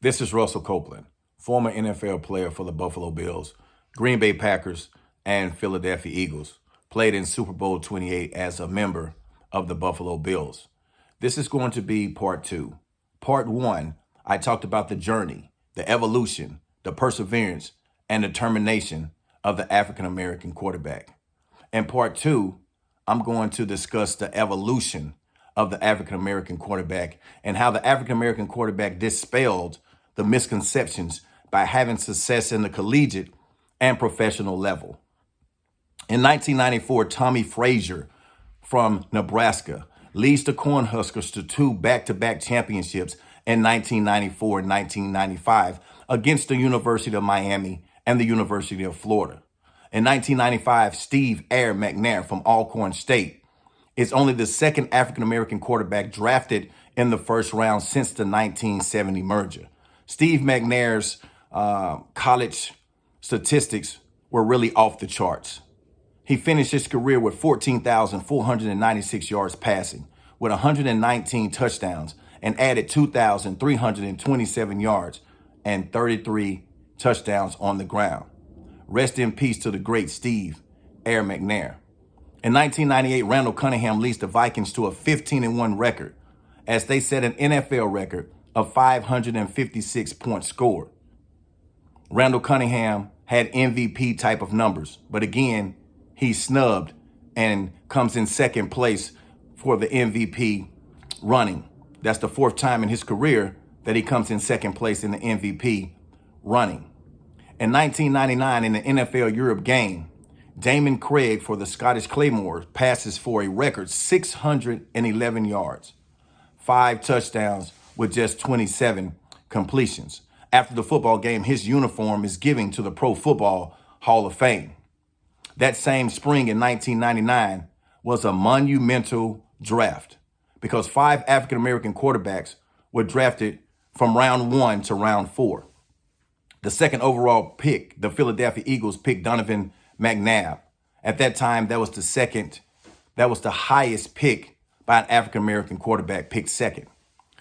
This is Russell Copeland, former NFL player for the Buffalo Bills, Green Bay Packers, and Philadelphia Eagles. Played in Super Bowl 28 as a member of the Buffalo Bills. This is going to be part two. Part one, I talked about the journey, the evolution, the perseverance, and determination of the African American quarterback. In part two, I'm going to discuss the evolution of the African American quarterback and how the African American quarterback dispelled the misconceptions by having success in the collegiate and professional level. In 1994, Tommy Frazier from Nebraska leads the Cornhuskers to two back-to-back championships in 1994 and 1995 against the University of Miami and the University of Florida. In 1995, Steve Air McNair from Alcorn State is only the second African-American quarterback drafted in the first round since the 1970 merger. Steve McNair's college statistics were really off the charts. He finished his career with 14,496 yards passing, with 119 touchdowns, and added 2,327 yards and 33 touchdowns on the ground. Rest in peace to the great Steve Air McNair. In 1998, Randall Cunningham leads the Vikings to a 15-1 record as they set an NFL record of 556 points scored. Randall Cunningham had MVP type of numbers, but again, he's snubbed and comes in second place for the MVP running. That's the fourth time in his career that he comes in second place in the MVP running. In 1999, in the NFL Europe game, Damon Craig for the Scottish Claymores passes for a record 611 yards, 5 touchdowns with just 27 completions. After the football game, his uniform is given to the Pro Football Hall of Fame. That same spring in 1999 was a monumental draft because 5 African-American quarterbacks were drafted from round 1 to round 4. The second overall pick, the Philadelphia Eagles picked Donovan McNabb. At that time, that was the highest pick by an African-American quarterback, picked second.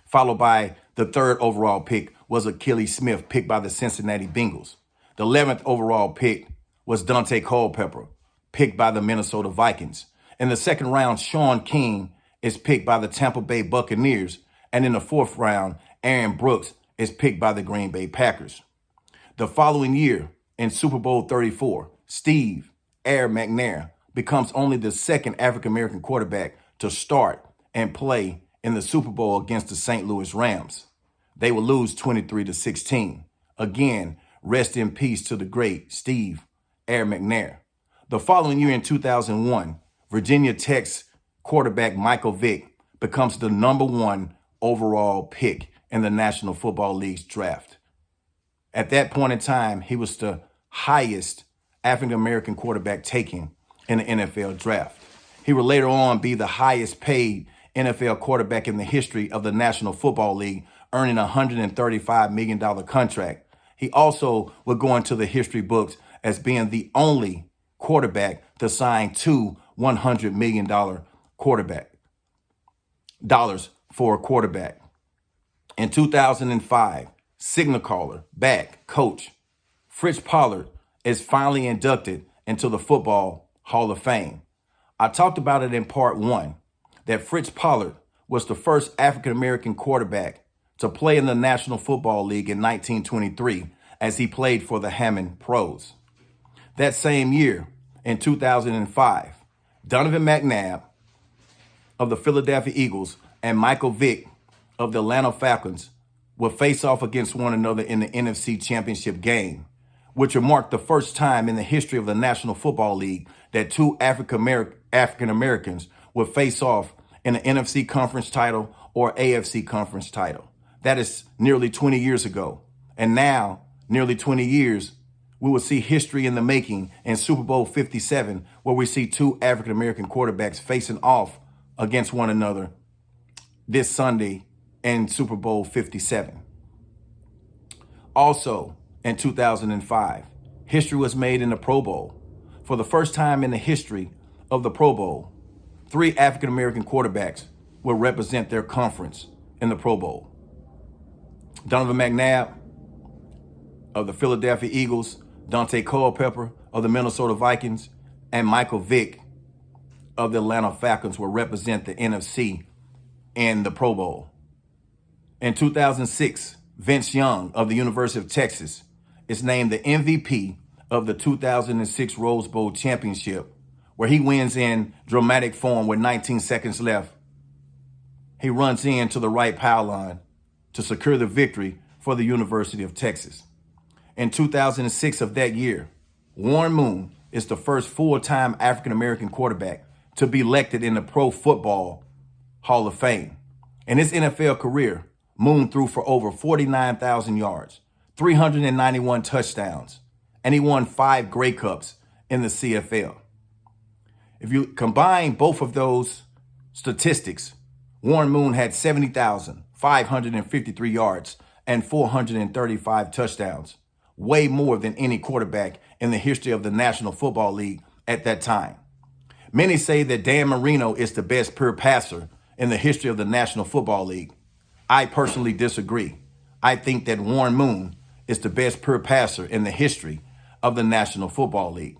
Followed by the third overall pick was Achilles Smith, picked by the Cincinnati Bengals. The 11th overall pick was Dante Culpepper, picked by the Minnesota Vikings. In the second round, Sean King is picked by the Tampa Bay Buccaneers. And in the fourth round, Aaron Brooks is picked by the Green Bay Packers. The following year, in Super Bowl 34, Steve Air McNair becomes only the second African-American quarterback to start and play in the Super Bowl against the St. Louis Rams. They will lose 23-16. Again, rest in peace to the great Steve Air McNair. The following year in 2001, Virginia Tech's quarterback Michael Vick becomes the number 1 overall pick in the National Football League's draft. At that point in time, he was the highest African-American quarterback taken in the NFL draft. He would later on be the highest paid NFL quarterback in the history of the National Football League, earning a $135 million contract. He also would go into the history books as being the only quarterback to sign 2 $100 million dollars for a quarterback. In 2005, signal caller, back, coach, Fritz Pollard is finally inducted into the Football Hall of Fame. I talked about it in part 1, that Fritz Pollard was the first African-American quarterback to play in the National Football League in 1923 as he played for the Hammond Pros. That same year, in 2005, Donovan McNabb of the Philadelphia Eagles and Michael Vick of the Atlanta Falcons will face off against one another in the NFC Championship game, which will mark the first time in the history of the National Football League that 2 African Americans will face off in an NFC conference title or AFC conference title. That is nearly 20 years ago. And now, nearly 20 years, we will see history in the making in Super Bowl 57, where we see 2 African American quarterbacks facing off against one another this Sunday in Super Bowl 57. Also, in 2005, history was made in the Pro Bowl. For the first time in the history of the Pro Bowl, 3 African-American quarterbacks will represent their conference in the Pro Bowl. Donovan McNabb of the Philadelphia Eagles, Dante Culpepper of the Minnesota Vikings, and Michael Vick of the Atlanta Falcons will represent the NFC in the Pro Bowl. In 2006, Vince Young of the University of Texas is named the MVP of the 2006 Rose Bowl championship, where he wins in dramatic form with 19 seconds left. He runs into the right pylon to secure the victory for the University of Texas. In 2006 of that year, Warren Moon is the first full-time African-American quarterback to be elected in the Pro Football Hall of Fame. In his NFL career, Moon threw for over 49,000 yards, 391 touchdowns, and he won 5 Grey Cups in the CFL. If you combine both of those statistics, Warren Moon had 70,553 yards and 435 touchdowns, way more than any quarterback in the history of the National Football League at that time. Many say that Dan Marino is the best pure passer in the history of the National Football League. I personally disagree. I think that Warren Moon is the best pure passer in the history of the National Football League.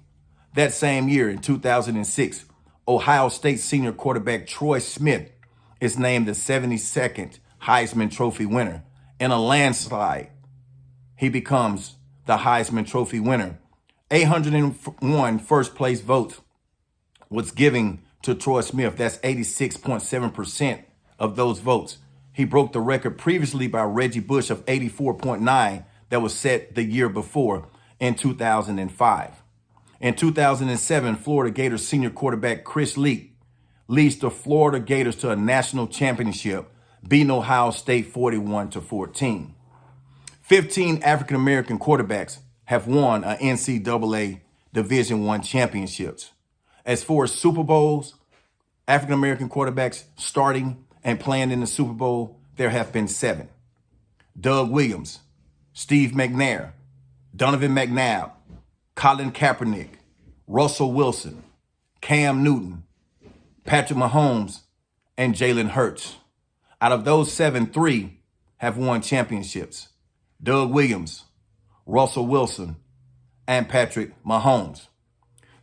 That same year, in 2006, Ohio State senior quarterback Troy Smith is named the 72nd Heisman Trophy winner. In a landslide, he becomes the Heisman Trophy winner. 801 first place votes was given to Troy Smith. That's 86.7% of those votes. He broke the record previously by Reggie Bush of 84.9 that was set the year before in 2005. In 2007, Florida Gators senior quarterback Chris Leak leads the Florida Gators to a national championship, beating Ohio State 41-14. 15 African-American quarterbacks have won an NCAA Division I championships. As far as Super Bowls, African-American quarterbacks starting and playing in the Super Bowl, there have been 7. Doug Williams, Steve McNair, Donovan McNabb, Colin Kaepernick, Russell Wilson, Cam Newton, Patrick Mahomes, and Jalen Hurts. Out of those 7, 3 have won championships. Doug Williams, Russell Wilson, and Patrick Mahomes.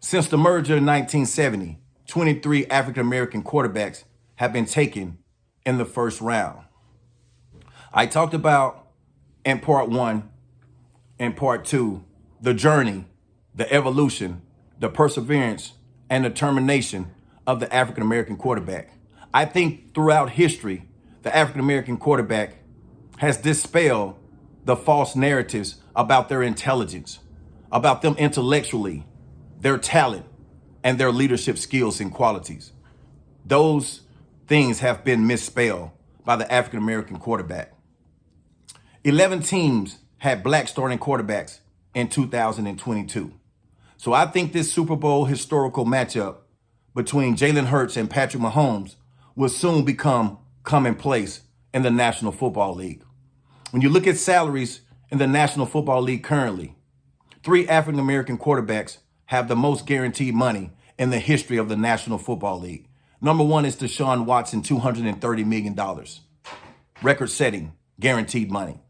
Since the merger in 1970, 23 African-American quarterbacks have been taken in the first round. I talked about in part 1 and part 2, the journey, the evolution, the perseverance, and determination of the African-American quarterback. I think throughout history, the African-American quarterback has dispelled the false narratives about their intelligence, about them intellectually, their talent, and their leadership skills and qualities. Those things have been misspelled by the African-American quarterback. 11 teams had black starting quarterbacks in 2022. So I think this Super Bowl historical matchup between Jalen Hurts and Patrick Mahomes will soon become commonplace in the National Football League. When you look at salaries in the National Football League currently, 3 African-American quarterbacks have the most guaranteed money in the history of the National Football League. Number 1 is Deshaun Watson, $230 million. Record-setting, guaranteed money.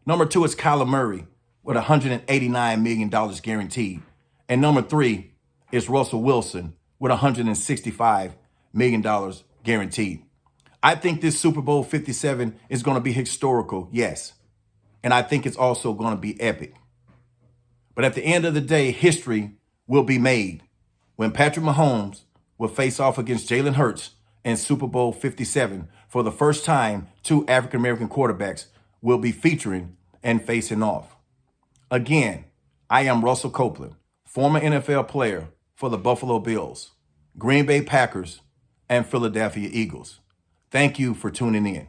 Number 2 is Kyler Murray with $189 million guaranteed. And number 3 is Russell Wilson with $165 million guaranteed. I think this Super Bowl 57 is going to be historical, yes. And I think it's also going to be epic. But at the end of the day, history will be made when Patrick Mahomes will face off against Jalen Hurts in Super Bowl 57. For the first time, 2 African-American quarterbacks will be featuring and facing off. Again, I am Russell Copeland, former NFL player for the Buffalo Bills, Green Bay Packers, and Philadelphia Eagles. Thank you for tuning in.